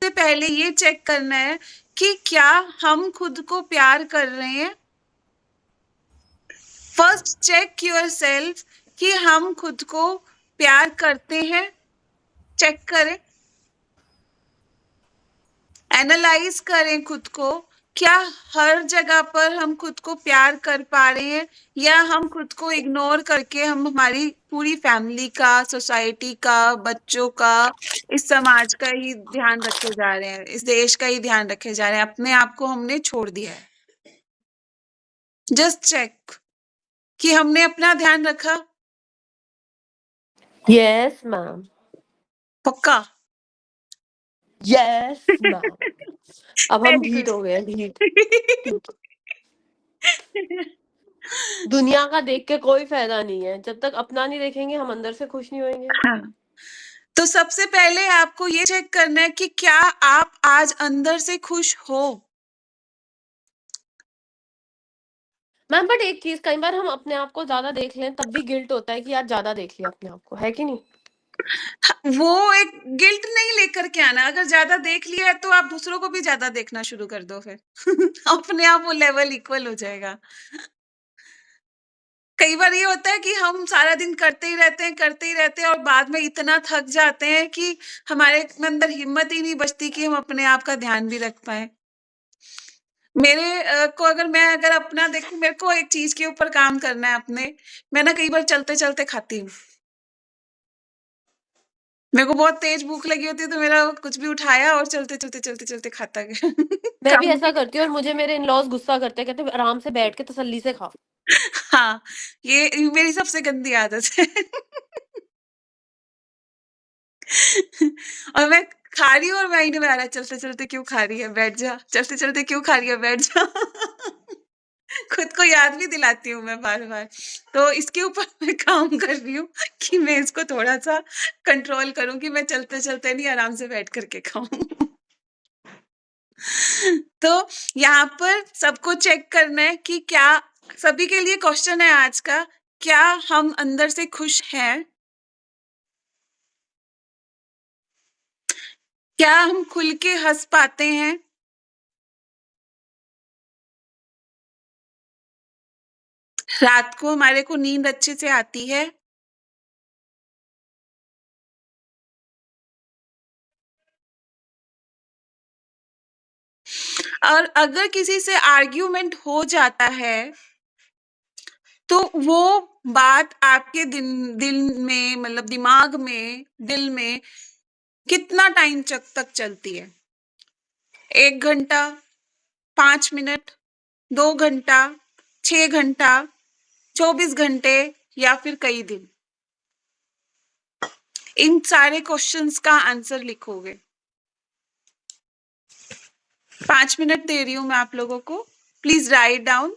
सबसे पहले ये चेक करना है कि क्या हम खुद को प्यार कर रहे हैं। फर्स्ट चेक योरसेल्फ कि हम खुद को प्यार करते हैं। चेक करें, एनालाइज करें खुद को। क्या हर जगह पर हम खुद को प्यार कर पा रहे हैं, या हम खुद को इग्नोर करके हम हमारी पूरी फैमिली का, सोसाइटी का, बच्चों का, इस समाज का ही ध्यान रखे जा रहे हैं, इस देश का ही ध्यान रखे जा रहे हैं, अपने आप को हमने छोड़ दिया है। जस्ट चेक कि हमने अपना ध्यान रखा। Yes ma'am. पक्का? Yes ma'am. अब हम वेरी ढीठ गुड। हो गए, ढीठ। दुनिया का देख के कोई फायदा नहीं है, जब तक अपना नहीं देखेंगे हम अंदर से खुश नहीं होंगे। हाँ, तो सबसे पहले आपको ये चेक करना है कि क्या आप आज अंदर से खुश हो। मैम बट एक चीज, कई बार हम अपने आप को ज्यादा देख लें तब भी गिल्ट होता है कि यार ज्यादा देख लिया अपने आप को, है कि नहीं? वो एक गिल्ट नहीं लेकर के आना। अगर ज्यादा देख लिया है तो आप दूसरों को भी ज्यादा देखना शुरू कर दो फिर। अपने आप वो लेवल इक्वल हो जाएगा। कई बार ये होता है कि हम सारा दिन करते ही रहते हैं और बाद में इतना थक जाते हैं कि हमारे अंदर हिम्मत ही नहीं बचती कि हम अपने आप का ध्यान भी रख पाए। मेरे को अगर अपना देखूं, मेरे को एक चीज के ऊपर काम करना है अपने। मैं ना कई बार चलते चलते खाती हूँ। मेरे को बहुत तेज भूख लगी होती है तो मेरा कुछ भी उठाया और चलते खाता गया। मैं भी काम। ऐसा करती हूँ और मुझे मेरे इन-लॉज गुस्सा करते हैं, कहते हैं आराम से बैठ के तसल्ली से खा। हाँ, ये मेरी सबसे गंदी आदत है। और मैं खा रही हूँ और माइंड में आ रहा है, चलते-चलते क्यों खा रही है? बैठ जा। चलते-चलते क्यों खा रही है? बैठ जा। खुद को याद भी दिलाती हूँ मैं बार-बार। तो इसके ऊपर मैं काम कर रही हूँ कि मैं इसको थोड़ा-सा कंट्रोल करूँ कि मैं चलते-चलते नहीं आराम से बैठ कर के खाऊँ। तो यहाँ पर सबको चेक करना है कि क्या, सभी के लिए क्वेश्चन है आज का, क्या हम अंदर से खुश हैं? क्या हम खुल के हँस पाते हैं? रात को हमारे को नींद अच्छे से आती है? और अगर किसी से आर्ग्यूमेंट हो जाता है, तो वो बात आपके दिल में, मतलब दिमाग में, दिल में कितना टाइम तक चलती है? 1 घंटा, 5 मिनट, 2 घंटा, 6 घंटा, 24 घंटे, या फिर कई दिन? इन सारे क्वेश्चंस का आंसर लिखोगे। 5 मिनट दे रही हूँ मैं आप लोगों को। Please write down.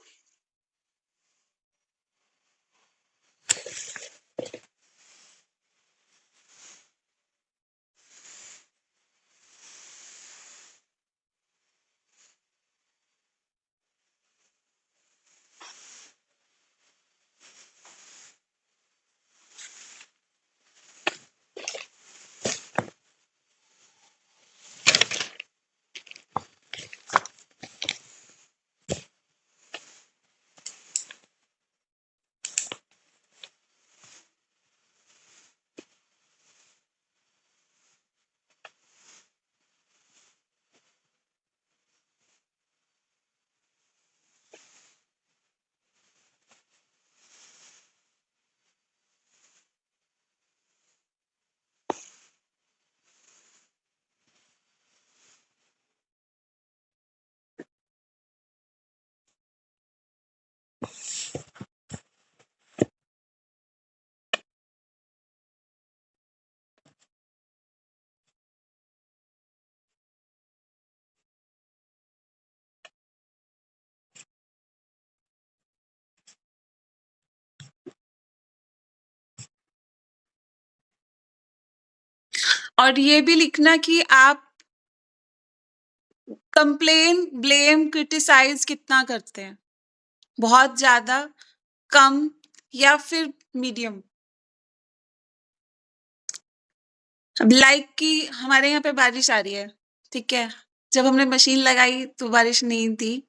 और ये भी लिखना कि आप कंप्लेन, ब्लेम, क्रिटिसाइज कितना करते हैं? बहुत ज्यादा, कम, या फिर मीडियम? अब लाइक कि हमारे यहाँ पे बारिश आ रही है, ठीक है? जब हमने मशीन लगाई तो बारिश नहीं थी।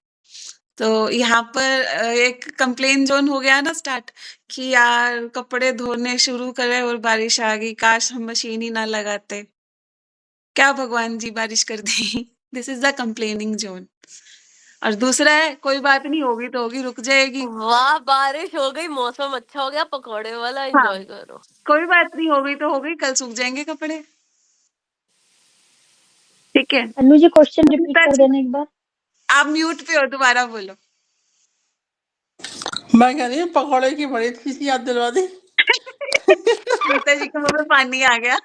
तो यहाँ पर एक कंप्लेन ज़ोन हो गया ना स्टार्ट कि यार कपड़े धोने शुरू करे और बारिश आ गई, काश हम मशीन ही ना लगाते। क्या भगवान जी बारिश कर दी। This is the complaining zone. और दूसरा है कोई बात नहीं होगी तो होगी, रुक जाएगी। वाह, बारिश हो गई, मौसम अच्छा हो गया, पकौड़े वाला हाँ, एंजॉय करो। कोई बात नहीं हो गई तो हो गई, कल सूख जाएँगे कपड़े। ठीक है? अन्नू जी क्वेश्चन रिपीट सुनीता कर जी, देना एक बार। आप म्यूट पे हो, दोबारा बोलो। मैं कह रही हूँ पकौड़े की बड़ी अच्छी सी याद दिलवा दी। सुनीता जी के मुँह में पानी आ गया।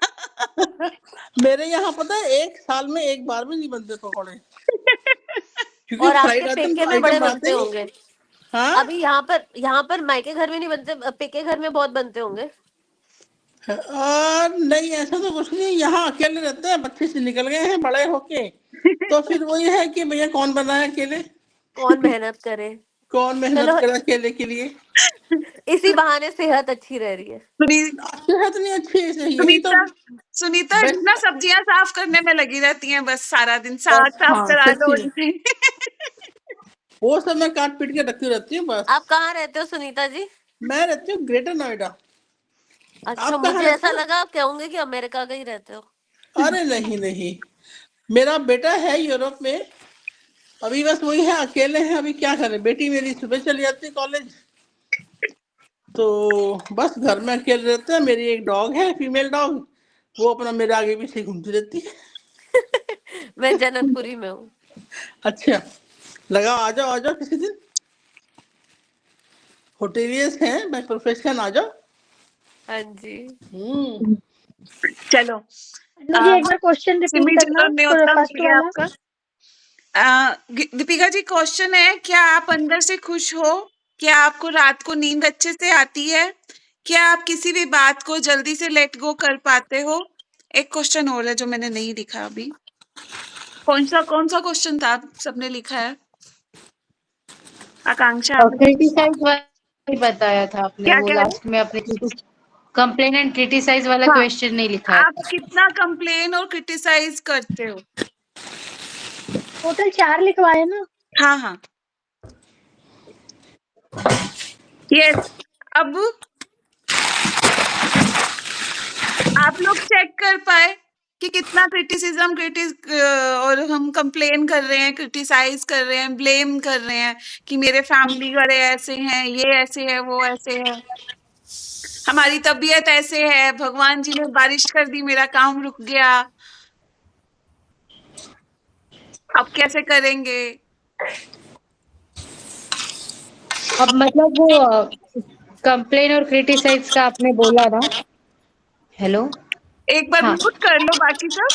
मेरे यहाँ पता है 1 साल में 1 बार भी नहीं बनते पकौड़े, क्योंकि और आपके फ्राइड आइटम पेके में आइटम बड़े बनाते बनते ही। होंगे। हाँ अभी यहाँ पर मायके घर में नहीं बनते, पेके घर में बहुत बनते होंगे। और नहीं, ऐसा तो कुछ नहीं, यहाँ अकेले रहते हैं, बच्चे से निकल गए हैं बड़े होके, तो फिर वही है कि भैया कौन बनाए अकेले, कौन मेहनत करे। कौन मेहनत चलो, करे अकेले के लिए। इसी बहाने सेहत अच्छी रह रही है। सेहत नहीं अच्छी है, यही तो सुनीता सुनीता बेस्ट। ना सब्जियां साफ करने में लगी रहती हैं बस सारा दिन, साग बस साफ हाँ करा दो सच्ची में, उनसे। वो सब मैं काट पीट के रखती रहती हूँ बस। आप कहाँ रहते हो सुनीता जी? मैं रहती हूँ ग्रेटर नोएडा। अच्छा, आप कहाँ मुझे रहते ऐसा हो? लगा आप कहोगे कि अमेरिका का ही रहते हो। अरे नहीं नहीं, मेरा बेटा है यूरोप में, अभी बस वही है, अकेले हैं, अभी क्या करें, बेटी मेरी सुबह चली जाती है कॉलेज, तो बस घर में अकेले रहते हैं। मेरी एक डॉग है, फीमेल डॉग, वो अपना मेरे आगे पीछे घूमती रहती है। मैं जनकपुरी में हूँ। अच्छा, लगाओ, आ जाओ किसी दिन, होटेलियर्स हैं बाय प्रोफेशन, आ जाओ। हाँ जी। चलो, अन्नू जी एक बार क्वेश्चन रिपीट सिमी करना, चलो न्योता मिल फर्स्ट गया वाला। आपका। दीपिका जी क्वेश्चन है, क्या आप अंदर से खुश हो? क्या आपको रात को नींद अच्छे से आती है? क्या आप किसी भी बात को जल्दी से लेट गो कर पाते हो? एक क्वेश्चन और है जो मैंने नहीं लिखा अभी। कौन सा क्वेश्चन था? सबने लिखा है। आकांक्षा, आपने क्रिटिसाइज वाला बताया था आपने, क्या वो कह रहे हैं? लास्ट में आपने कंप्लेन एंड क्रिटिसाइज वाला हाँ, क्वेश्चन नहीं लिखा है। आप कितना कंप्लेन और क्रिटिसाइज करते हो? टोटल 4 लिखवाए ना। हाँ, हाँ। यस, अब आप लोग चेक कर पाए कि कितना और हम कंप्लेन कर रहे हैं, क्रिटिसाइज कर रहे हैं, ब्लेम कर रहे हैं कि मेरे फैमिली वाले ऐसे हैं, ये ऐसे है, वो ऐसे है, हमारी तबीयत ऐसे है, भगवान जी ने बारिश कर दी, मेरा काम रुक गया, अब कैसे करेंगे? अब मतलब वो कंप्लेन और क्रिटिसाइज का आपने बोला ना। हेलो, एक बार हाँ म्यूट कर लो बाकी सब।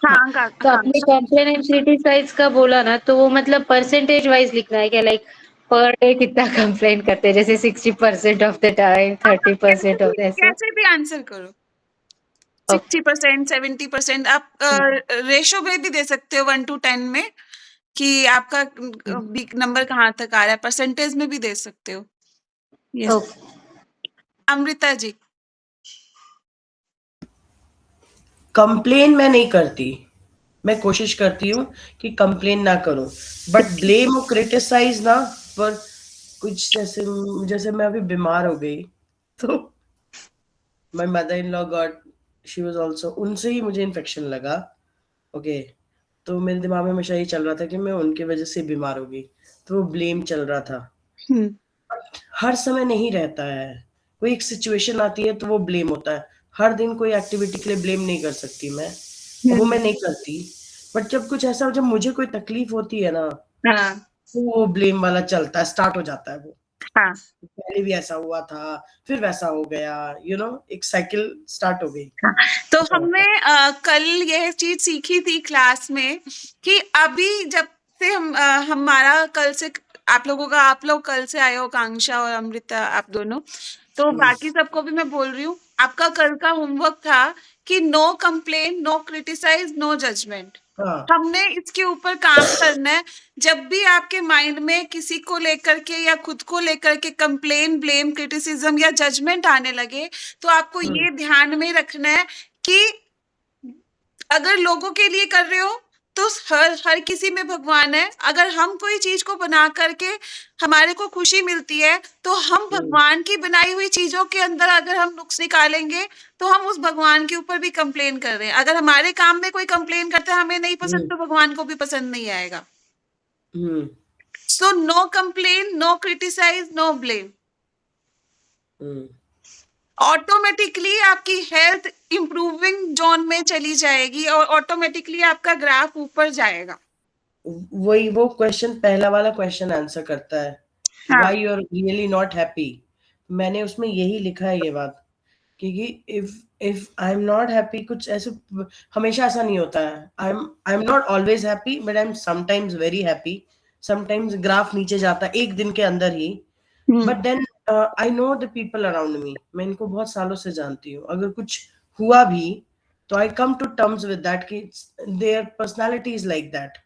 हाँ, हाँ, तो हाँ। आपने कंप्लेन एंड क्रिटिसाइज का बोला ना, तो वो मतलब परसेंटेज वाइज लिखना है क्या, लाइक पर डे कितना कंप्लेन करते हैं, जैसे 60% ऑफ द टाइम, आप 30% ऑफ ऐसे। कैसे भी आंसर करो। ओके 60%, 70%, आप रेशो में भी दे सकते हो 1 to 10 में कि आपका नंबर कहाँ तक आ रहा है, परसेंटेज में भी दे सकते हो। Yes, okay. Amrita ji. Complain मैं नहीं करती, मैं कोशिश करती हूँ कि कंप्लेन ना करूँ, बट ब्लेम और क्रिटिसाइज ना, पर कुछ जैसे मैं अभी बीमार हो गई, तो my mother in law got, she was also, उनसे ही मुझे इन्फेक्शन लगा। ओके, तो मेरे दिमाग में हमेशा ये चल रहा था कि मैं उनकी वजह से बीमार हो गई, तो वो ब्लेम चल रहा था। हर समय नहीं रहता है, कोई एक सिचुएशन आती है तो वो ब्लेम होता है। हर दिन कोई एक्टिविटी के लिए ब्लेम नहीं कर सकती मैं, वो मैं नहीं करती। बट जब कुछ ऐसा, जब मुझे कोई तकलीफ होती है ना, हाँ, तो वो ब्लेम वाला चलता है, स्टार्ट हो जाता है वो। हाँ। पहले भी ऐसा हुआ था, फिर वैसा हो गया, एक साइकिल स्टार्ट हो गई। हाँ, तो ऐसा होता हमने है। कल यह चीज सीखी थी क्लास में कि अभी जब से हमारा कल से आप लोग कल से आए हो, कांक्षा और अमृता, आप दोनों, तो बाकी सबको भी मैं बोल रही हूँ, आपका कल का होमवर्क था कि no complain, no criticise, no judgement. हाँ हमने इसके ऊपर काम करना है। जब भी आपके माइंड में किसी को लेकर के या खुद को लेकर के कंप्लेन, ब्लेम, क्रिटिसिज्म या जजमेंट आने लगे, तो आपको ये ध्यान में रखना है कि अगर लोगों के लिए कर रहे हो तो हर किसी में भगवान है। अगर हम कोई चीज को बना करके हमारे को खुशी मिलती है तो हम भगवान की बनाई हुई चीजों के अंदर अगर हम नुक्स निकालेंगे तो हम उस भगवान के ऊपर भी कंप्लेन कर रहे हैं। अगर हमारे काम में कोई कंप्लेन करता है हमें नहीं पसंद तो भगवान को भी पसंद नहीं आएगा। So no complain, no criticise, no blame. Automatically आपकी हेल्थ इंप्रूविंग जोन में चली जाएगी और ऑटोमेटिकली आपका ग्राफ ऊपर जाएगा। वही वो क्वेश्चन, पहला वाला क्वेश्चन आंसर करता है, हाँ। Why you are really not happy. मैंने उसमें यही लिखा है ये बात, क्योंकि if I am not happy, कुछ ऐसे हमेशा ऐसा नहीं होता है। I am not always happy, but I am sometimes very happy. Sometimes graph नीचे जाता है एक दिन के अंदर ही, but then I know the people around me. मैं इनको बहुत सालों से जानती हूँ। अगर कुछ हुआ भी तो I come to terms with that कि their personality is like that.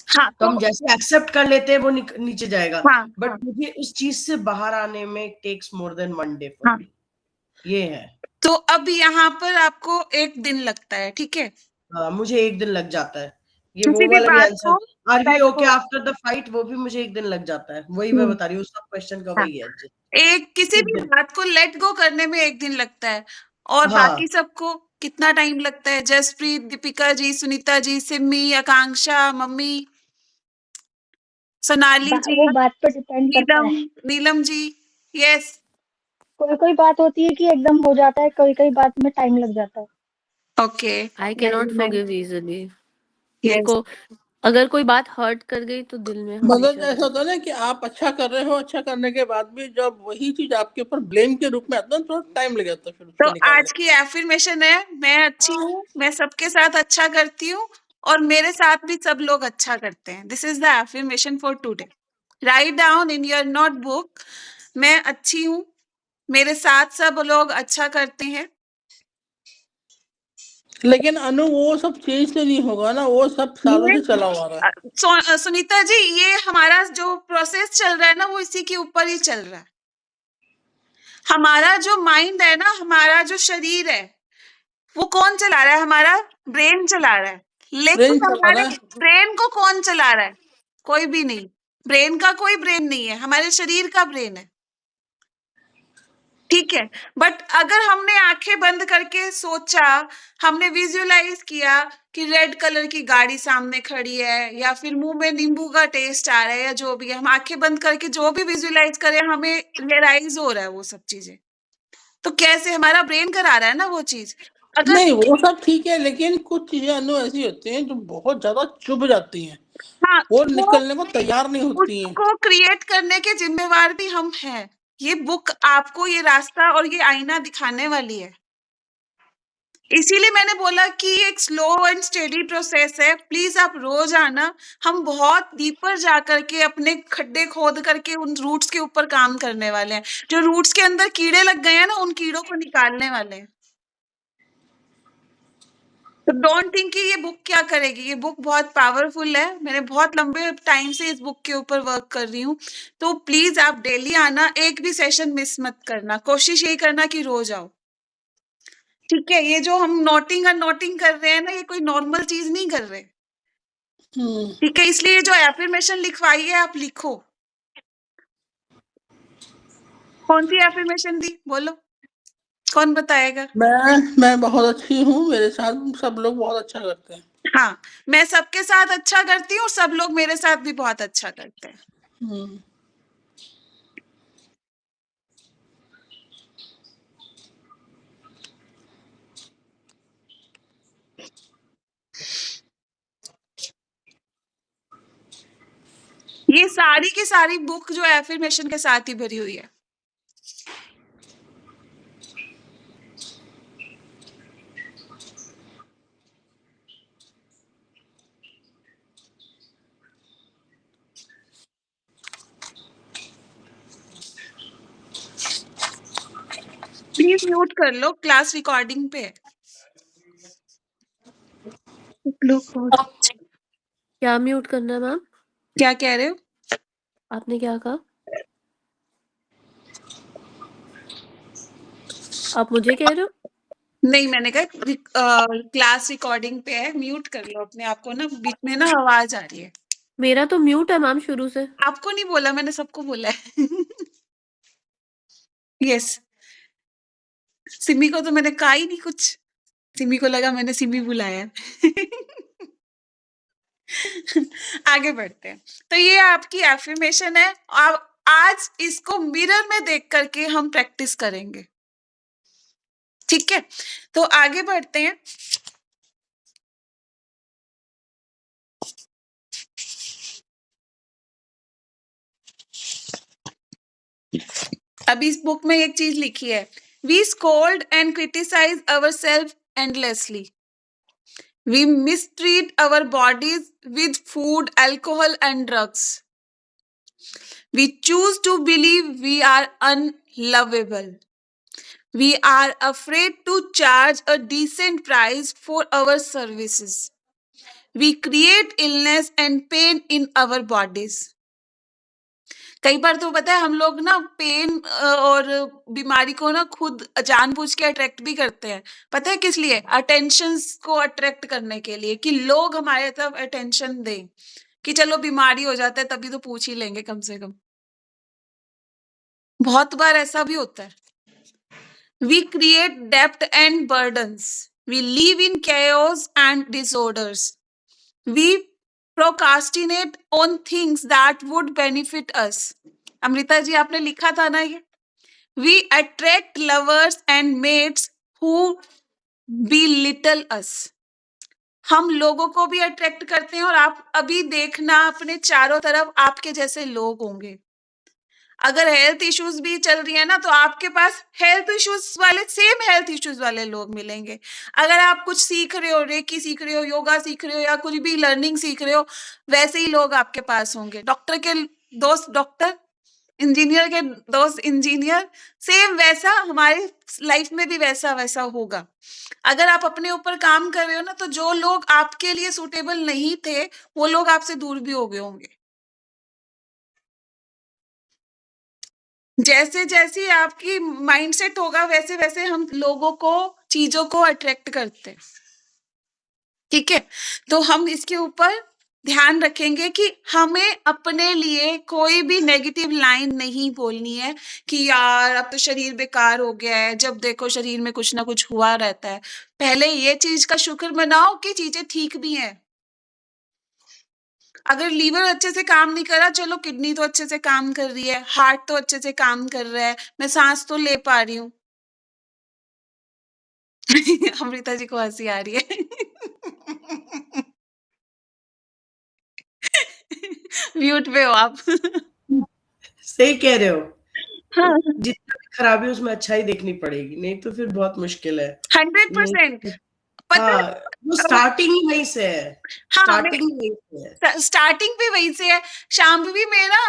हाँ, तो हम जैसे एक्सेप्ट कर लेते हैं वो नीचे जाएगा। हाँ, बट हाँ। मुझे उस चीज से बाहर आने में takes more than 1 day for me. ये है। तो अब यहाँ पर आपको 1 दिन लगता है, ठीक है? हाँ, मुझे 1 दिन लग जाता है। ये किसी वो भी वाला भी बात आंसर, को are we let okay go। After the fight, वो भी मुझे 1 दिन लग जाता है। वही मैं बता रही हूँ, सब क्वेश्चन का हाँ। वही है। किसी एक भी दिन। बात को लेट गो करने में 1 दिन लगता है और हाँ। बाकी सबको कितना टाइम लगता है? जसप्रीत, दीपिका जी, सुनीता जी, सिमी, आकांक्षा, मम्मी, सोनाली जी, वो बात पर डिपेंड करता नीलम, है। नीलम जी। यस। कोई बात होती है कि एकदम हो जाता है, कोई बात में टाइम लग जाता है। Okay. I can not forgive easily. मेरे यस। को अगर कोई बात हर्ट कर गई तो दिल में मतलब हमेशा ऐसा होता है ना कि आप अच्छा कर रहे हो, अच्छा करने के बाद भी जब वही चीज आपके ऊपर ब्लेम के रूप में आता है तो थोड़ा टाइम लग जाता है फिर तो उसको निकालने आज की एफर्मेशन है, मैं अच्छी हूँ, मैं सबके साथ अच्छा करती हूँ और मेरे साथ भी सब लोग अच्छा करते हैं। This is the affirmation for today. Write down in your notebook, मैं अच्छी हूँ, मेरे साथ सब लोग अच्छा करते हैं। लेकिन अनु वो सब चेंज तो नहीं होगा ना, वो सब सालों से चला हुआ रहा है। सुनीता जी, ये हमारा जो प्रोसेस चल रहा है ना वो इसी के ऊपर ही चल रहा है। हमारा जो माइंड है ना, हमारा जो शरीर है, वो कौन चला रहा है? हमारा ब्रेन चला रहा है। लेकिन ब्रेन चला हमारे रहा है। ब्रेन को कौन चला रहा है? कोई भी नहीं। ब्रेन का कोई ब्रेन नहीं है, हमारे शरीर का ब्रेन है, ठीक है? बट अगर हमने आंखें बंद करके सोचा, हमने विजुअलाइज किया कि रेड कलर की गाड़ी सामने खड़ी है या फिर मुंह में नींबू का टेस्ट आ रहा है या जो भी है, हम आंखें बंद करके जो भी विजुअलाइज करें हमें रियलाइज हो रहा है वो सब चीजें। तो कैसे हमारा ब्रेन करा रहा है ना वो चीज। अगर नहीं वो सब ठीक है, लेकिन कुछ चीजें अनु ऐसी होती हैं जो बहुत ज्यादा चुभ जाती हैं, हाँ, वो निकलने को तैयार नहीं होती हैं। उसको क्रिएट करने के जिम्मेवार भी हम हैं। ये बुक आपको ये रास्ता और ये आईना दिखाने वाली है। इसीलिए मैंने बोला कि एक स्लो एंड स्टेडी प्रोसेस है। प्लीज आप रोज आना, हम बहुत डीपर जा करके अपने खड्डे खोद करके उन रूट्स के ऊपर काम करने वाले हैं। जो रूट्स के अंदर कीड़े लग गए हैं ना, उन कीड़ों को निकालने वाले हैं। तो डोंट थिंक कि ये बुक क्या करेगी। ये बुक बहुत पावरफुल है। मैंने बहुत लंबे टाइम से इस बुक के ऊपर वर्क कर रही हूँ। तो प्लीज आप डेली आना, एक भी सेशन मिस मत करना। कोशिश यही करना कि रोज आओ, ठीक है? ये जो हम नोटिंग और नोटिंग कर रहे हैं ना, ये कोई नॉर्मल चीज नहीं कर रहे, ठीक है? इसलिए जो एफर्मेशन लिखवाई है आप लिखो। कौन सी एफर्मेशन दी बोलो, कौन बताएगा? मैं बहुत अच्छी हूँ, मेरे साथ सब लोग बहुत अच्छा करते हैं। हाँ, मैं सबके साथ अच्छा करती हूँ, सब लोग मेरे साथ भी बहुत अच्छा करते हैं। हम्म। ये सारी की सारी बुक जो एफर्मेशन के साथ ही भरी हुई है। प्लीज म्यूट कर लो, क्लास रिकॉर्डिंग पे है। क्या म्यूट करना है मैम? क्या कह रहे हो? आपने क्या कहा? आप मुझे कह रहे हो? नहीं, मैंने कहा क्लास रिकॉर्डिंग पे है, म्यूट कर लो अपने आप को ना, बीच में ना आवाज आ रही है। मेरा तो म्यूट है मैम शुरू से। आपको नहीं बोला, मैंने सबको बोला है। यस, सिमी को तो मैंने कहा ही नहीं कुछ। सिमी को लगा मैंने सिमी बुलाया है। आगे बढ़ते हैं। तो ये आपकी एफर्मेशन है। अब आज इसको मिरर में देख करके हम प्रैक्टिस करेंगे, ठीक है? तो आगे बढ़ते हैं। अभी इस बुक में एक चीज लिखी है, we scold and criticise our self endlessly, we mistreat our bodies with food, alcohol and drugs, we choose to believe we are unlovable, we are afraid to charge a decent price for our services, we create illness and pain in our bodies. कई बार तो पता है हम लोग ना pen और बीमारी को ना खुद जानबूझ के अट्रैक्ट भी करते हैं। पता है किस लिए? अटेंशन को अट्रैक्ट करने के लिए, कि लोग हमारे तरफ अटेंशन दें, कि चलो बीमारी हो जाता है तभी तो पूछ ही लेंगे कम से कम। बहुत बार ऐसा भी होता है। We create debt and burdens. We live in chaos and disorders. We procrastinate on things that would benefit us. Amrita ji आपने लिखा था ना ये? We attract lovers and mates who belittle us. हम लोगों को भी अट्रैक्ट करते हैं, और आप अभी देखना अपने चारों तरफ आपके जैसे लोग होंगे। अगर हेल्थ इश्यूज भी चल रही है ना, तो आपके पास हेल्थ इश्यूज वाले, सेम हेल्थ इश्यूज वाले लोग मिलेंगे। अगर आप कुछ सीख रहे हो, रेकी सीख रहे हो, योगा सीख रहे हो, या कुछ भी लर्निंग सीख रहे हो, वैसे ही लोग आपके पास होंगे। डॉक्टर के दोस्त डॉक्टर, इंजीनियर के दोस्त इंजीनियर, सेम वैसा हमारी लाइफ में भी वैसा वैसा होगा। अगर आप अपने ऊपर काम कर रहे हो ना, तो जो लोग आपके लिए सूटेबल नहीं थे, वो लोग आपसे दूर भी हो गए होंगे। जैसे जैसे आपकी माइंडसेट होगा, वैसे वैसे हम लोगों को, चीजों को अट्रैक्ट करते हैं, ठीक है? तो हम इसके ऊपर ध्यान रखेंगे कि हमें अपने लिए कोई भी नेगेटिव लाइन नहीं बोलनी है कि यार अब तो शरीर बेकार हो गया है, जब देखो शरीर में कुछ ना कुछ हुआ रहता है। पहले ये चीज का शुक्र मनाओ कि चीजें ठीक भी हैं। अगर लीवर अच्छे से काम नहीं कर रहा, चलो किडनी तो अच्छे से काम कर रही है, हार्ट तो अच्छे से काम कर रहा है, मैं सांस तो ले पा रही हूँ। अमृता जी को हंसी आ रही है। म्यूट पे हो आप। सही कह रहे हो। हाँ, जितना भी खराबी उसमें अच्छा ही देखनी पड़ेगी, नहीं तो फिर बहुत मुश्किल है। 100%। पता है, हाँ, वो स्टार्टिंग ही वहीं से है। हाँ, स्टार्टिंग ही वहीं से है। स्टार्टिंग भी वहीं से है। शांभवी में ना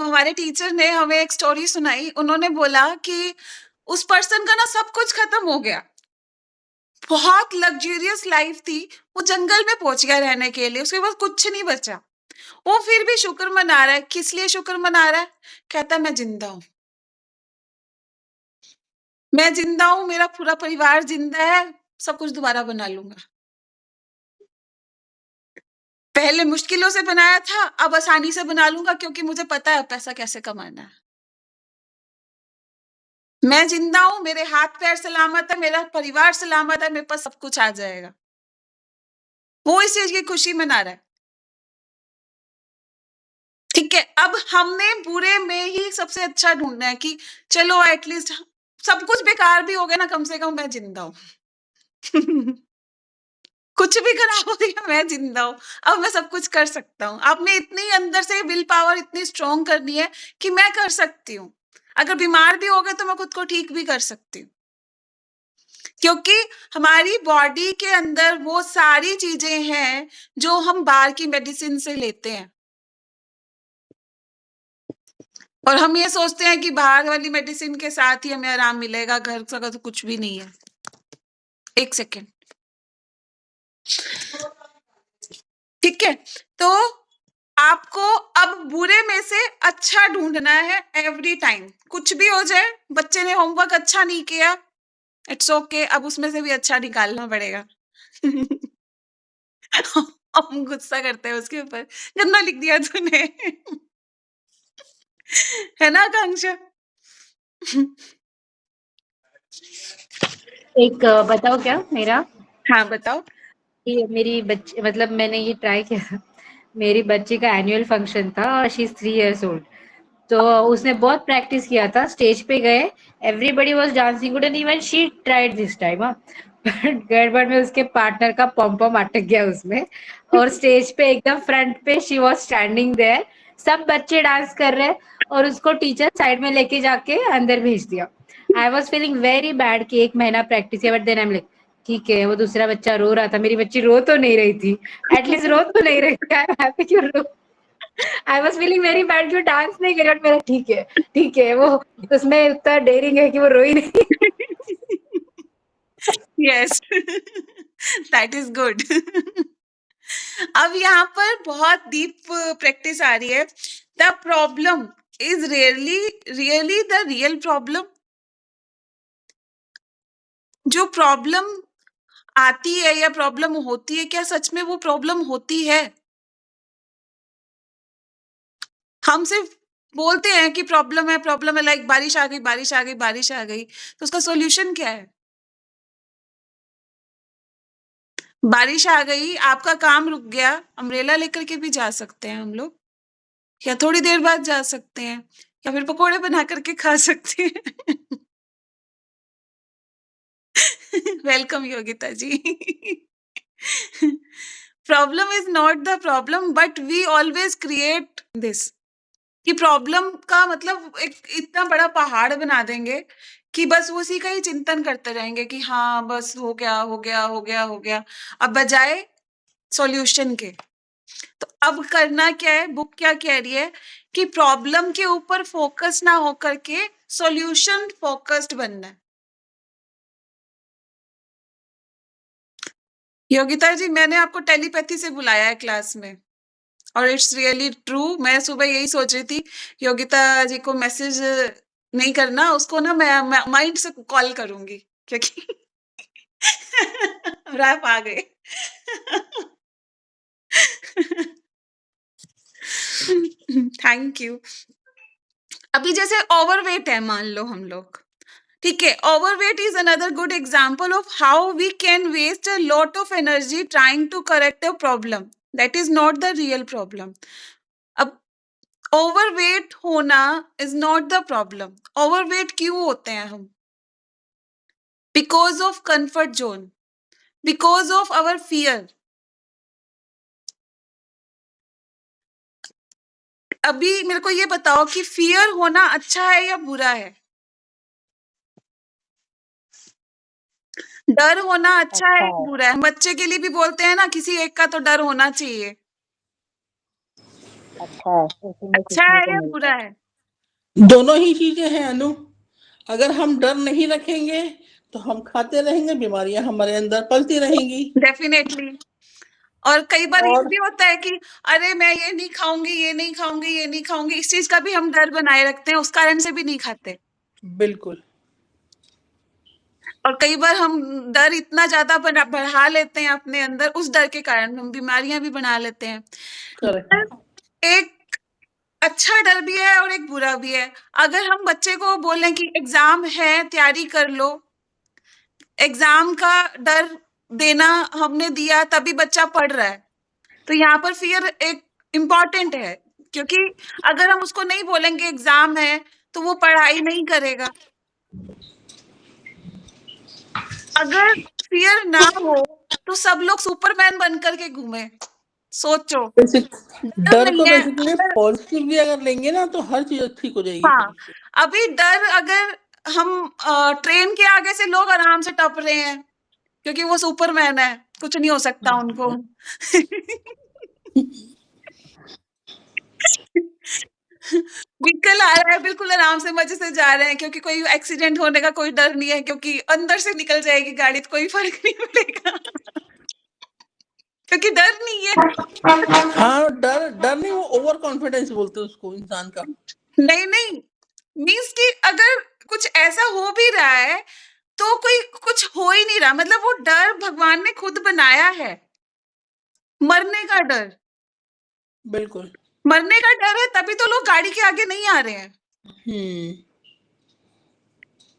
हमारे टीचर ने हमें एक स्टोरी सुनाई। उन्होंने बोला कि उस पर्सन का ना सब कुछ खत्म हो गया, बहुत लग्जरियस लाइफ थी, वो जंगल में पहुंच गया रहने के लिए, उसके पास कुछ नहीं बचा। वो फिर भी शुक्र मना रहा है। किस लिए शुक्र मना रहा है? कहता मैं जिंदा हूं, मैं जिंदा हूं, मेरा पूरा परिवार जिंदा है, सब कुछ दोबारा बना लूंगा। पहले मुश्किलों से बनाया था, अब आसानी से बना लूंगा, क्योंकि मुझे पता है पैसा कैसे कमाना है। मैं जिंदा हूं, मेरे हाथ पैर सलामत है, मेरा परिवार सलामत है, मेरे पास सब कुछ आ जाएगा। वो इस चीज की खुशी मना रहा है, ठीक है? अब हमने बुरे में ही सबसे अच्छा ढूंढना है कि चलो एटलीस्ट सब कुछ बेकार भी हो गया ना, कम से कम मैं जिंदा हूं। कुछ भी खराब हो गया, मैं जिंदा हूं, अब मैं सब कुछ कर सकता हूँ। आपने इतनी अंदर से विल पावर इतनी स्ट्रॉन्ग करनी है कि मैं कर सकती हूँ। अगर बीमार भी हो गए तो मैं खुद को ठीक भी कर सकती हूँ, क्योंकि हमारी बॉडी के अंदर वो सारी चीजें हैं जो हम बाहर की मेडिसिन से लेते हैं। और हम ये सोचते हैं कि बाहर वाली मेडिसिन के साथ ही हमें आराम मिलेगा, घर का तो कुछ भी नहीं है। एक सेकेंड, ठीक है? तो आपको अब बुरे में से अच्छा ढूंढना है एवरी टाइम। कुछ भी हो जाए, बच्चे ने होमवर्क अच्छा नहीं किया, इट्स ओके, अब उसमें से भी अच्छा निकालना पड़ेगा। हम गुस्सा करते हैं उसके ऊपर, गंदा लिख दिया तूने। है ना आकांक्षा? एक बताओ क्या मेरा हाँ, बताओ। ये मेरी बच्ची मतलब मैंने ये ट्राई किया मेरी बच्ची का एनुअल फंक्शन था और शी इज 3 इयर्स ओल्ड तो उसने बहुत प्रैक्टिस किया था स्टेज पे गए everybody was dancing good and even she tried this time but गड़बड़ में उसके पार्टनर का पॉम पॉम अटक गया उसमें और स्टेज पे एकदम फ्रंट पे शी वाज स्टैंडिंग देयर सब बच्चे डांस कर रहे हैं और उसको टीचर साइड में लेके जाके अंदर भेज दिया I was feeling very bad कि 1 महीना प्रैक्टिस किया but then I am like ठीक है वो दूसरा बच्चा रो रहा था मेरी बच्ची रो तो नहीं रही थी एटलीस्ट रो तो नहीं रही थी आई एम हैप्पी कि रो I was feeling very bad कि वो डांस नहीं कर रहा मेरा ठीक है वो उसमें उतना डेयरिंग है कि वो रोई नहीं यस, दैट इज गुड। अब यहाँ पर बहुत डीप प्रैक्टिस आ रही है। The problem is really the real problem. जो प्रॉब्लम आती है या प्रॉब्लम होती है, क्या सच में वो प्रॉब्लम होती है? हम सिर्फ बोलते हैं कि प्रॉब्लम है, लाइक बारिश आ गई, बारिश आ गई, बारिश आ गई, तो उसका सॉल्यूशन क्या है? बारिश आ गई, आपका काम रुक गया, अम्ब्रेला लेकर के भी जा सकते हैं हम लोग, या थोड़ी देर बाद जा सकते हैं, या फिर पकोड़े बना करके खा सकते हैं। Welcome Yogita ji. Problem is not the problem but we always create this, कि प्रॉब्लम का मतलब एक इतना बड़ा पहाड़ बना देंगे कि बस उसी का ही चिंतन करते रहेंगे कि हाँ बस हो गया हो गया हो गया हो गया, अब बजाय सॉल्यूशन के। तो अब करना क्या है, बुक क्या कह रही है कि प्रॉब्लम के ऊपर फोकस ना होकर के सॉल्यूशन फोकस्ड बनना है। योगिता जी, मैंने आपको टेलीपैथी से बुलाया है क्लास में, और इट्स रियली ट्रू। मैं सुबह यही सोच रही थी योगिता जी को मैसेज नहीं करना, उसको ना मैं माइंड से कॉल करूंगी, क्योंकि रैप आ गए। Thank you. अभी जैसे ओवरवेट है, मान लो हम लोग, ठीक है, overweight is another good example of how we can waste a lot of energy trying to correct a problem that is not the real problem. अब ओवरवेट होना is not the problem. Overweight क्यों होते हैं हम? Because of comfort zone, because of our fear. अभी मेरे को ये बताओ कि फियर होना अच्छा है या बुरा है? डर होना अच्छा है या बुरा है? बच्चे के लिए भी बोलते हैं ना, किसी एक का तो डर होना चाहिए। अच्छा है या बुरा है? दोनों ही चीजें हैं अनु। अगर हम डर नहीं रखेंगे तो हम खाते रहेंगे, बीमारियां हमारे अंदर पलती रहेंगी। डेफिनेटली। और कई बार ये और भी होता है कि अरे मैं ये नहीं खाऊंगी, ये नहीं खाऊंगी, ये नहीं खाऊंगी, इस चीज का भी हम डर बनाए रखते हैं, उस कारण से भी नहीं खाते। बिल्कुल। और कई बार हम डर इतना ज्यादा बढ़ा लेते हैं अपने अंदर, उस डर के कारण हम बीमारियां भी बना लेते हैं। करेक्ट। एक अच्छा डर भी है और एक बुरा भी है। अगर हम बच्चे को बोलें कि एग्जाम है, तैयारी कर लो, एग्जाम का डर देना हमने दिया, तभी बच्चा पढ़ रहा है, तो यहाँ पर फियर एक इम्पॉर्टेंट है, क्योंकि अगर हम उसको नहीं बोलेंगे एग्जाम है तो वो पढ़ाई नहीं करेगा। अगर फियर ना हो तो सब लोग सुपरमैन बन करके घूमे। सोचो, डर नहीं को है बेसिकली पॉजिटिवली अगर लेंगे ना तो हर चीज ठीक हो जाएगी। हाँ, अभी डर, अगर हम ट्रेन के आगे से लोग आराम से टप रहे हैं क्योंकि वो सुपरमैन है, कुछ नहीं हो सकता उनको। व्हीकल आ रहा है, बिल्कुल आराम से मजे से जा रहे हैं, क्योंकि कोई एक्सीडेंट होने का कोई डर नहीं है, क्योंकि अंदर से निकल जाएगी गाड़ी तो कोई फर्क नहीं पड़ेगा। क्योंकि डर नहीं है। हाँ, डर डर नहीं, वो ओवर कॉन्फिडेंस बोलते हैं उसको इंसान का। नहीं मीन्स कि अगर कुछ ऐसा हो भी रहा है तो कोई कुछ हो ही नहीं रहा, मतलब वो डर भगवान ने खुद बनाया है, मरने का डर। बिल्कुल। मरने का डर है तभी तो लोग गाड़ी के आगे नहीं आ रहे हैं। हम्म।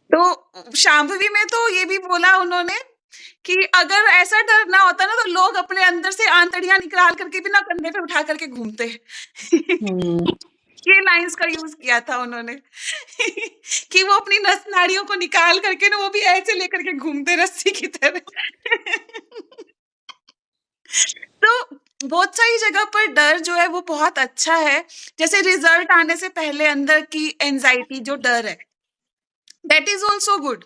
तो शांभवी में तो ये भी बोला उन्होंने कि अगर ऐसा डर ना होता ना तो लोग अपने अंदर से आंतड़ियां निकाल करके भी ना कंधे पे उठा करके घूमते। ये लाइंस का यूज किया था उन्होंने कि वो अपनी नस नाड़ियों को निकाल करके ना वो भी ऐसे लेकर के घूमते रस्सी की तरह। तो बहुत सारी जगह पर डर जो है वो बहुत अच्छा है। जैसे रिजल्ट आने से पहले अंदर की एंजाइटी जो डर है, दैट इज ऑल्सो गुड,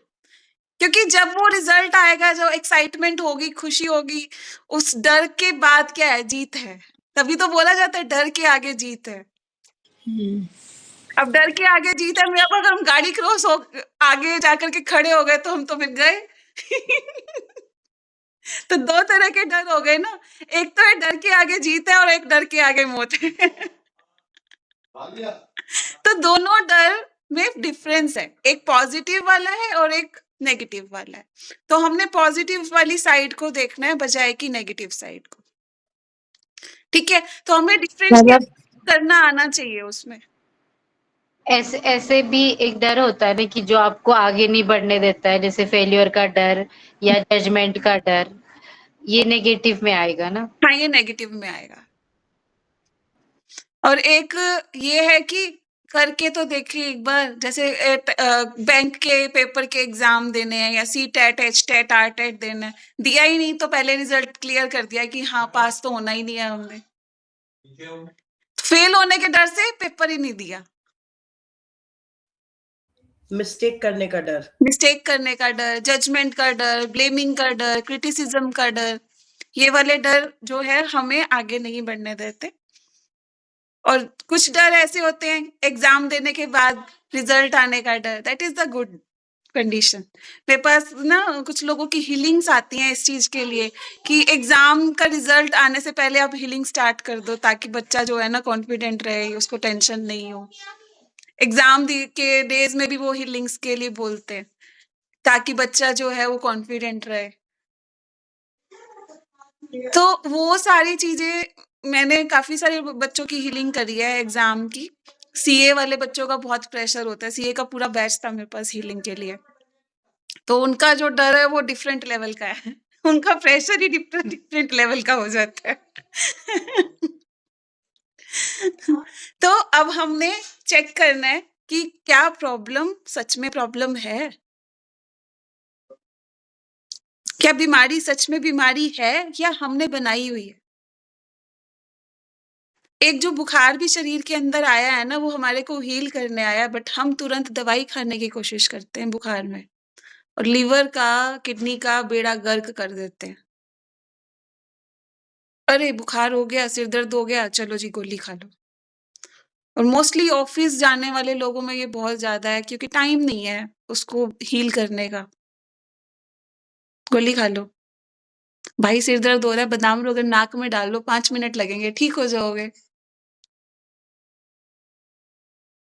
क्योंकि जब वो रिजल्ट आएगा, जो एक्साइटमेंट होगी, खुशी होगी, उस डर के बाद क्या है, जीत है। तभी तो बोला जाता है डर के आगे जीत है। अब डर के आगे जीत है, अब अगर हम गाड़ी क्रॉस हो आगे जाकर के खड़े हो गए तो हम तो फिर गए। तो दो तरह के डर हो गए ना, एक तो है डर के आगे जीत है और एक डर के आगे मौत है। तो दोनों डर में डिफरेंस है, एक पॉजिटिव वाला है और एक नेगेटिव वाला है। तो हमने पॉजिटिव वाली साइड को देखना है बजाय कि नेगेटिव साइड को। ठीक है, तो हमें डिफरेंशिएट करना आना चाहिए उसमें। ऐसे ऐसे भी एक डर होता है ना कि जो आपको आगे नहीं बढ़ने देता है, जैसे फेल्योर का डर या जजमेंट का डर, ये नेगेटिव में आएगा ना। हाँ, ये नेगेटिव में आएगा। और एक ये है कि करके तो देखिए एक बार, जैसे बैंक के पेपर के एग्जाम देने हैं या C TET, H TET, R TET देना है, दिया ही नहीं तो पहले रिजल्ट क्लियर कर दिया कि हाँ पास तो होना ही नहीं है हमने, फेल होने के डर से पेपर ही नहीं दिया। मिस्टेक करने का डर, मिस्टेक करने का डर, जजमेंट का डर, ब्लेमिंग का डर, क्रिटिसिज्म का डर, ये वाले डर जो है हमें आगे नहीं बढ़ने देते। और कुछ डर ऐसे होते हैं एग्जाम देने के बाद रिजल्ट आने का डर, that is the good condition. मेरे पास ना कुछ लोगों की हीलिंग्स आती हैं इस चीज के लिए कि एग्जाम का रिजल्ट आने से पहले आप हीलिंग स्टार्ट कर दो, ताकि बच्चा जो है ना कॉन्फिडेंट रहे, उसको टेंशन नहीं हो। एग्जाम के डेज में भी वो हीलिंग्स के लिए बोलते हैं, ताकि बच्चा जो है वो कॉन्फिडेंट रहे। तो वो सारी चीजें मैंने काफी सारे बच्चों की हीलिंग करी है एग्जाम की। सीए वाले बच्चों का बहुत प्रेशर होता है, सीए का पूरा बैच था मेरे पास हीलिंग के लिए। तो उनका जो डर है वो डिफरेंट लेवल का है। उनका प्रेशर ही डिफरेंट लेवल का हो जाता है। तो अब हमने चेक करना है कि क्या प्रॉब्लम सच में प्रॉब्लम है, क्या बीमारी सच में बीमारी है या हमने बनाई हुई है। एक जो बुखार भी शरीर के अंदर आया है ना, वो हमारे को हील करने आया, बट हम तुरंत दवाई खाने की कोशिश करते हैं बुखार में, और लीवर का, किडनी का बेड़ा गर्क कर देते हैं। अरे बुखार हो गया, सिर दर्द हो गया, चलो जी गोली खा लो। और मोस्टली ऑफिस जाने वाले लोगों में ये बहुत ज्यादा है, क्योंकि टाइम नहीं है उसको हील करने का। गोली खा लो भाई, सिर दर्द हो रहा है, बादाम रोगन नाक में डाल लो, 5 मिनट लगेंगे, ठीक हो जाओगे।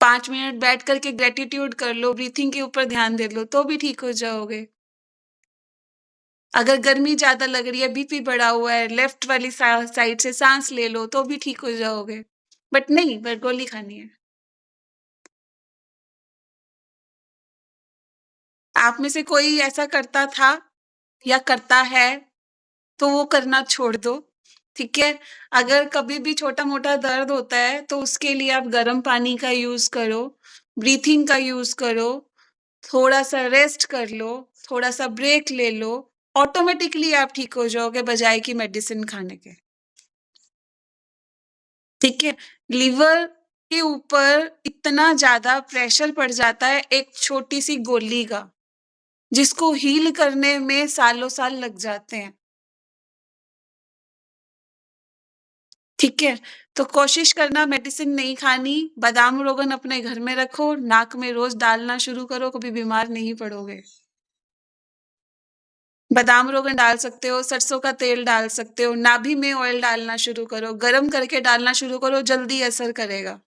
5 मिनट बैठ करके ग्रेटिट्यूड कर लो, ब्रीथिंग के ऊपर ध्यान दे लो, तो भी ठीक हो जाओगे। अगर गर्मी ज्यादा लग रही है, बीपी बढ़ा हुआ है, लेफ्ट वाली साइड से सांस ले लो, तो भी ठीक हो जाओगे। बट नहीं, बट गोली खानी है। आप में से कोई ऐसा करता था या करता है तो वो करना छोड़ दो, ठीक है। अगर कभी भी छोटा मोटा दर्द होता है तो उसके लिए आप गर्म पानी का यूज करो, ब्रीथिंग का यूज करो, थोड़ा सा रेस्ट कर लो, थोड़ा सा ब्रेक ले लो, ऑटोमेटिकली आप ठीक हो जाओगे बजाय कि मेडिसिन खाने के। ठीक है, लिवर के ऊपर इतना ज्यादा प्रेशर पड़ जाता है एक छोटी सी गोली का, जिसको हील करने में सालों साल लग जाते हैं। ठीक है, तो कोशिश करना मेडिसिन नहीं खानी, बादाम रोगन अपने घर में रखो, नाक में रोज डालना शुरू करो, कभी बीमार नहीं पड़ोगे। बादाम रोगन डाल सकते हो, सरसों का तेल डाल सकते हो, नाभि में ऑयल डालना शुरू करो, गरम करके डालना शुरू करो, जल्दी असर करेगा।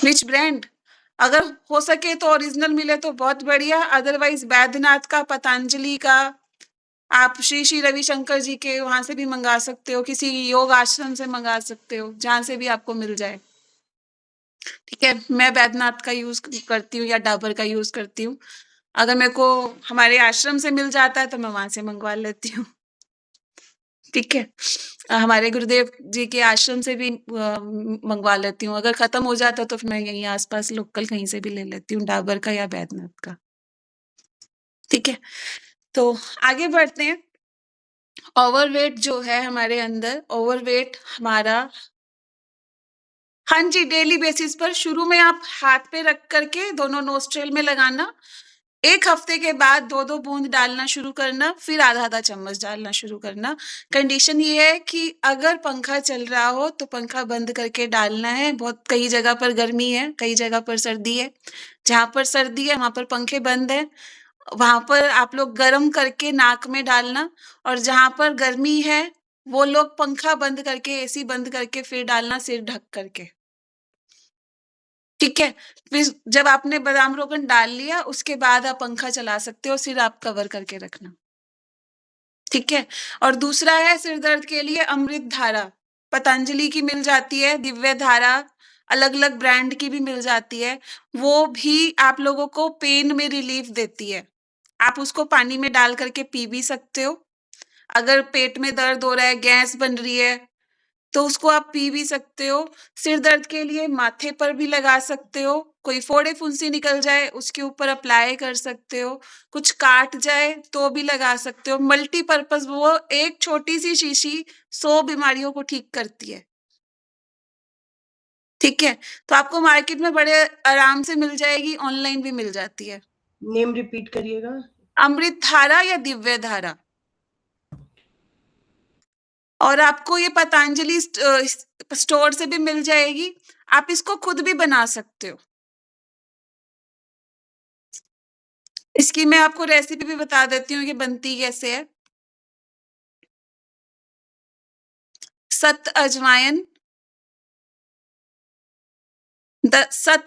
Which brand? अगर हो सके तो ओरिजिनल मिले तो बहुत बढ़िया, अदरवाइज बैद्यनाथ का, पतंजलि का, आप श्री श्री रविशंकर जी के वहां से भी मंगा सकते हो, किसी योग आश्रम से मंगा सकते हो, जहां से भी आपको मिल जाए। ठीक है, मैं बैद्यनाथ का यूज करती हूँ या डाबर का यूज करती हूँ। अगर मेरे को हमारे आश्रम से मिल जाता है तो मैं वहां से मंगवा लेती हूँ। ठीक है, हमारे गुरुदेव जी के आश्रम से भी मंगवा लेती हूँ। अगर खत्म हो जाता तो फिर मैं यहीं आसपास लोकल कहीं से भी ले लेती हूँ, डाबर का या बैद्यनाथ का। ठीक है, तो आगे बढ़ते हैं। ओवरवेट जो है हमारे अंदर, ओवरवेट हमारा, हाँ जी, डेली बेसिस पर शुरू में आप हाथ पे रख करके दोनों नोस्ट्रिल में लगाना, 1 हफ्ते के बाद 2-2 बूंद डालना शुरू करना, फिर आधा-आधा चम्मच डालना शुरू करना। कंडीशन ये है कि अगर पंखा चल रहा हो तो पंखा बंद करके डालना है। बहुत कई जगह पर गर्मी है, कई जगह पर सर्दी है। जहाँ पर सर्दी है वहाँ पर पंखे बंद हैं, वहाँ पर आप लोग गरम करके नाक में डालना, और जहाँ पर गर्मी है वो लोग पंखा बंद करके, एसी बंद करके फिर डालना, सिर ढक करके। ठीक है, फिर जब आपने बादाम रोगन डाल लिया उसके बाद आप पंखा चला सकते हो, सिर आप कवर करके रखना। ठीक है, और दूसरा है सिर दर्द के लिए अमृत धारा, पतंजलि की मिल जाती है, दिव्य धारा, अलग अलग ब्रांड की भी मिल जाती है, वो भी आप लोगों को पेन में रिलीफ देती है। आप उसको पानी में डाल करके पी भी सकते हो। अगर पेट में दर्द हो रहा है, गैस बन रही है, तो उसको आप पी भी सकते हो। सिर दर्द के लिए माथे पर भी लगा सकते हो, कोई फोड़े फुंसी निकल जाए उसके ऊपर अप्लाई कर सकते हो, कुछ काट जाए तो भी लगा सकते हो। मल्टीपर्पज, वो एक छोटी सी शीशी 100 बीमारियों को ठीक करती है। ठीक है, तो आपको मार्केट में बड़े आराम से मिल जाएगी, ऑनलाइन भी मिल जाती है। नेम रिपीट करिएगा। अमृत धारा या दिव्य धारा। और आपको ये पतंजलि स्टोर से भी मिल जाएगी, आप इसको खुद भी बना सकते हो। इसकी मैं आपको रेसिपी भी बता देती हूँ कि बनती कैसे है। सत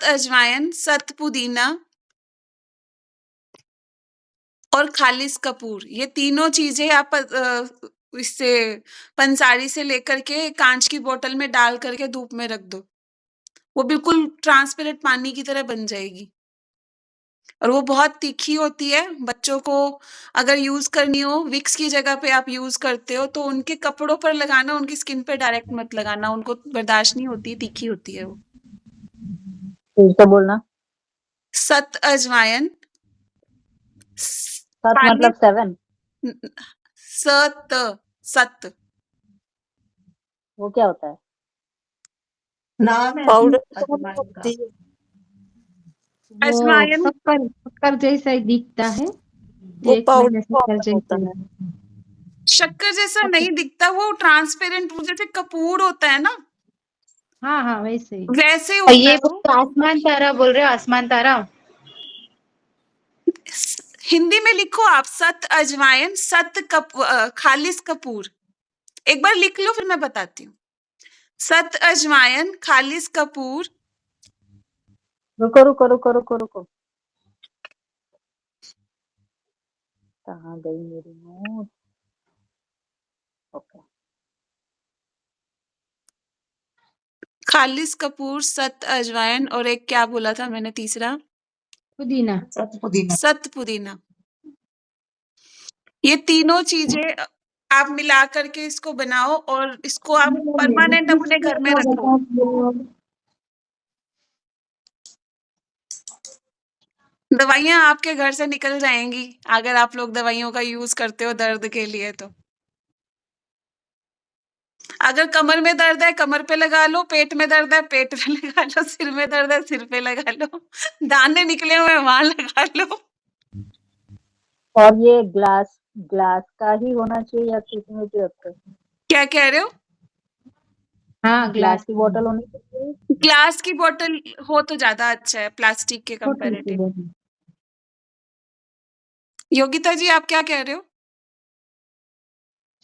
अजवायन, सत पुदीना और खालिस कपूर, ये तीनों चीजें आप इससे पंसारी से लेकर के कांच की बोतल में डाल करके धूप में रख दो, वो बिल्कुल ट्रांसपेरेंट पानी की तरह बन जाएगी। और वो बहुत तीखी होती है। बच्चों को अगर यूज करनी हो, विक्स की जगह पे आप यूज करते हो तो उनके कपड़ों पर लगाना, उनकी स्किन पे डायरेक्ट मत लगाना, उनको बर्दाश्त नहीं होती, तीखी होती है वो। फिर से बोलना। सत अजवायन, सात मतलब 7, सत, सत वो क्या होता है? नाम है पाउडर अजवाइन का। होती है। वो अजवायन शक्कर जैसा ही दिखता है, वो एक पाउडर शक्कर होता जैसा है। ही। शक्कर जैसा नहीं दिखता, वो ट्रांसपेरेंट, वो जैसे कपूर होता है ना, हाँ हाँ वैसे ही। वैसे होता ये है वो। आसमान तारा बोल रहे हो, आसमान तारा? हिंदी में लिखो आप, सत अजवायन, खालिस कपूर। एक बार लिख लो फिर मैं बताती हूँ। सत अजवायन, खालिस कपूर, रुको रुको रुको रुको रुको, कहाँ गई मेरी नोट? ओके, खालिस कपूर, सत अजवायन, और एक क्या बोला था मैंने तीसरा? पुदीना। पुदीना। सत पुदीना। ये तीनों चीजें आप मिला करके इसको बनाओ और इसको आप परमानेंट अपने घर में रखो। दवाइयां आपके घर से निकल जाएंगी अगर आप लोग दवाइयों का यूज करते हो दर्द के लिए। तो अगर कमर में दर्द है कमर पे लगा लो, पेट में दर्द है पेट पे लगा लो, सिर में दर्द है सिर पे लगा लो, दाने निकले हुए वहां लगा लो। और ये ग्लास ग्लास का ही होना चाहिए या किसी में भी रखते हैं? क्या कह रहे हो? हाँ ग्लास की बोतल होनी चाहिए। ग्लास की बोतल हो तो ज्यादा अच्छा है प्लास्टिक के छोटी सी कंपैरेटिव। बोतल। योगिता जी आप क्या कह रहे हो?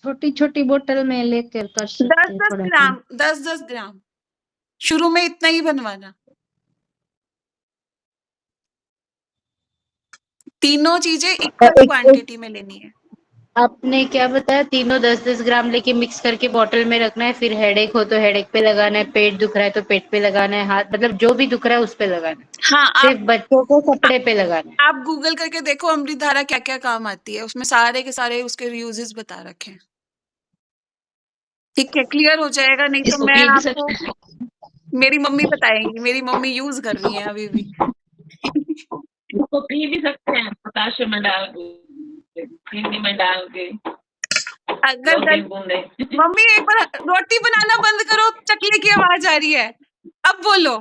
छोटी छोटी बोतल में लेकर कर सकते हैं 10-10 थोड़ा ग्राम, 10-10 ग्राम शुरू में इतना ही बनवाना। तीनों चीजें इक्वल एक क्वांटिटी में लेनी है। आपने क्या बताया, तीनों 10-10 ग्राम लेके मिक्स करके बॉटल में रखना है, फिर हेडेक हो तो हेडेक पे लगाना है, पेट दुख रहा है तो पेट पे लगाना है, हाथ मतलब जो भी दुख रहा है उस पे लगाना है, हाँ, सिर्फ बच्चों को कपड़े पे लगाना है। आप गूगल करके देखो अमृतधारा क्या क्या काम आती है, उसमें सारे के सारे उसके यूजेस बता रखे हैं। ठीक है, क्लियर हो जाएगा, नहीं तो इसको मैं पी भी आपको, सकते हैं, मेरी मम्मी बताएंगी, मेरी मम्मी यूज कर रही है अभी भी। इसको पी भी सकते हैं पोटाशियम में डाल के, चीनी में डाल के, अगर 2-3 बूंदे। मम्मी एक बार रोटी बनाना बंद करो, चकले की आवाज आ रही है, अब बोलो।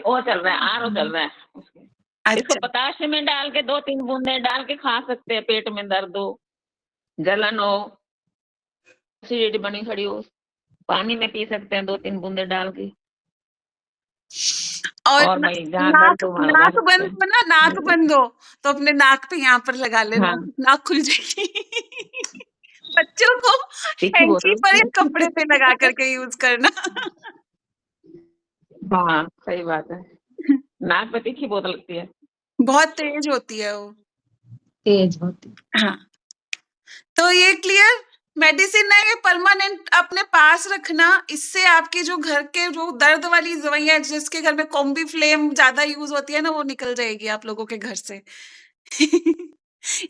वो चल रहा है, आरओ चल रहा है। इसको अच्छा, पोटाशियम में डाल के 2-3 बूंदे डाल के खा सकते हैं, पेट में दर्द हो, जलन हो, एसिडिटी बनी खड़ी हो, पानी में पी सकते हैं 2-3 बूंदे डाल के। और भाई जहाँ नाक दर्द हो वहाँ लगा नाक सकते बंद हैं। हो ना, नाक बंद हो तो अपने नाक पे यहाँ पर लगा लेना, हाँ। नाक खुल जाएगी। बच्चों को तीखी हैंकी बोतल। पर या कपड़े पे लगा करके यूज करना। हाँ सही बात है, नाक पे तीखी बोतल लगती है। बहुत तेज होती है वो। तेज होती है। हाँ, तो ये क्लियर, मेडिसिन है ये परमानेंट अपने पास रखना, इससे आपके जो घर के जो दर्द वाली दवाइयां, जिसके घर में कॉम्बी फ्लेम ज्यादा यूज होती है ना, वो निकल जाएगी आप लोगों के घर से।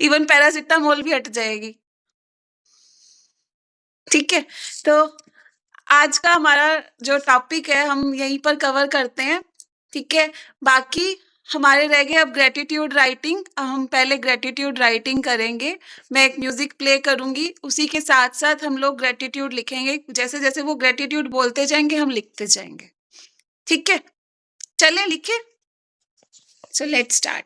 इवन पैरासिटामोल भी हट जाएगी। ठीक है, तो आज का हमारा जो टॉपिक है हम यहीं पर कवर करते हैं। ठीक है, बाकी हमारे रह गए अब ग्रेटिट्यूड राइटिंग। हम पहले ग्रेटिट्यूड राइटिंग करेंगे, मैं एक म्यूजिक प्ले करूंगी, उसी के साथ साथ हम लोग ग्रेटिट्यूड लिखेंगे, जैसे जैसे वो ग्रेटिट्यूड बोलते जाएंगे हम लिखते जाएंगे। ठीक है, चलें लिखे, सो लेट्स स्टार्ट।